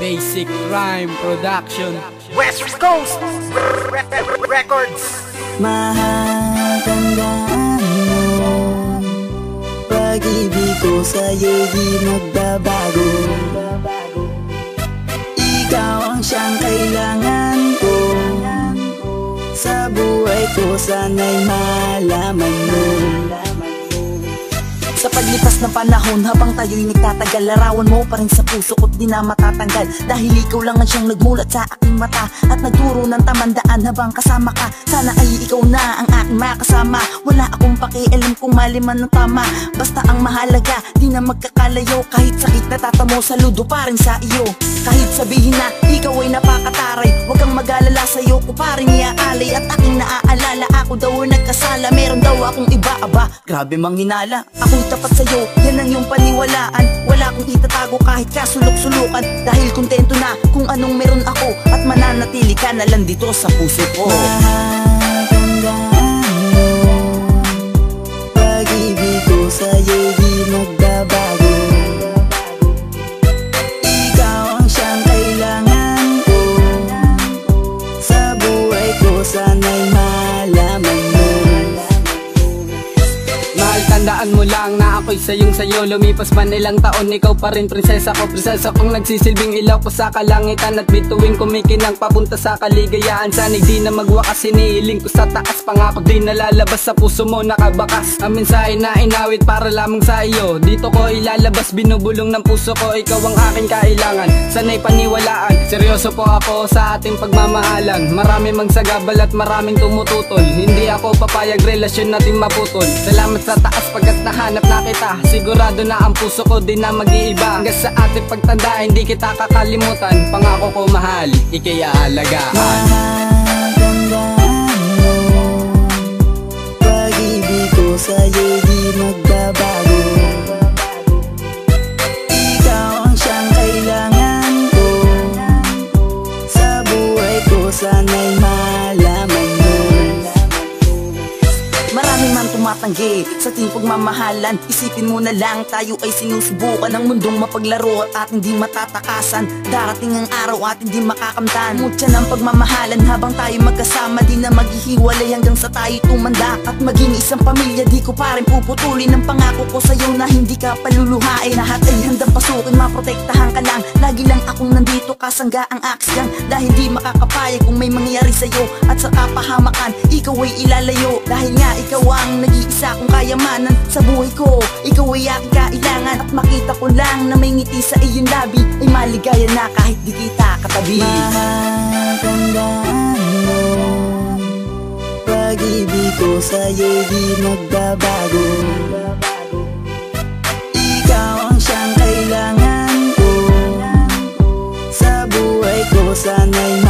Basic Rhyme Production, West Coast Records. Mahatandaan mo, pag-ibig ko sa'yo di magbabago. Ikaw ang siyang kailangan ko sa buhay ko, sana'y malaman mo. Sa paglipas ng panahon, habang tayo'y nagtatagal, larawan mo pa rin sa puso ko't di na matatanggal. Dahil ikaw lang ang siyang nagmulat sa aking mata at nagturo ng tamandaan habang kasama ka. Sana ay ikaw na ang aking makasama. Wala akong pakialam kung mali man ng tama, basta ang mahalaga di na magkakalayo. Kahit sakit na tatamo, saludo pa rin sa iyo. Kahit sabihin na ikaw ay napakataray, huwag kang mag-alala, sa'yo ko pa rin iaalay. At aking naaalala, ako daw ay nagkasala. Meron daw akong iba, aba, grabe mang hinala. Ako'y tapat sa'yo, yan ang iyong paniwalaan. Wala akong itatago kahit kasulok-sulukan, dahil kontento na kung anong meron ako, at mananatili ka na lang dito sa puso ko. Mahatandaan mo, pag-ibig ko sa'yo di magbabago. Ikaw ang siyang kailangan ko sa buhay ko, sana'y malaman mo. tandaan mo lang na ako'y sayo. Lumipas man ilang taon, ikaw pa rin prinsesa ko. Prinsesa kong nagsisilbing ilaw ko sa kalangitan, at bituin kumikinang papunta sa kaligayaan. Sana'y di na magwakas, inihiling ko sa taas. Pangako di nalalabas, sa puso mo nakabakas. Ang mensahe na inawit para lamang sa iyo, dito ko ilalabas, binubulong ng puso ko. Ikaw ang aking kailangan, sana'y paniwalaan. Seryoso po ako sa ating pagmamahalan. Marami mang sagabal at maraming tumututol, hindi ako papayag relasyon natin maputol. Salamat sa taas pagkat nahanap na kita. Sigurado na ang puso ko di na mag-iiba. Hanggang sa ating pagtanda hindi kita kakalimutan. Pangako ko mahal, ika'y aalagaan. Mahatandaan mo, pag-ibig ko sa'yo di magbabago. Ikaw ang siyang kailangan ko sa buhay ko, sana'y malaman mo. Marami man tumatanggi sa ating pagmamahalan, isipin mo na lang tayo ay sinusubukan ng mundong mapaglaro at ating di matatakasan. Darating ang araw at hindi makakamtan. Mutya ng pagmamahalan habang tayo magkasama, di na maghihiwalay hanggang sa tayo tumanda at maging isang pamilya. Di ko pa rin puputulin ng pangako ko sa'yo na hindi ka paluluhain. Lahat ay handang pasukin, maprotektahan ka lang. Lagi lang akong nandito, kasangga ang aksyan, dahil di makakapayag kung may mangyari sa'yo at sa kapahamakan ikaw ay ilalayo. Dahil nga ikaw ang nag-iisa kong kayamanan sa buhay ko, ikaw ay aking kailangan. At makita ko lang na may ngiti sa iyong labi, ay maligaya na kahit di kita katabi. Mahatandaan mo, pag-ibig ko sa'yo di magbabago. Ikaw ang siyang kailangan ko sa buhay ko, sana'y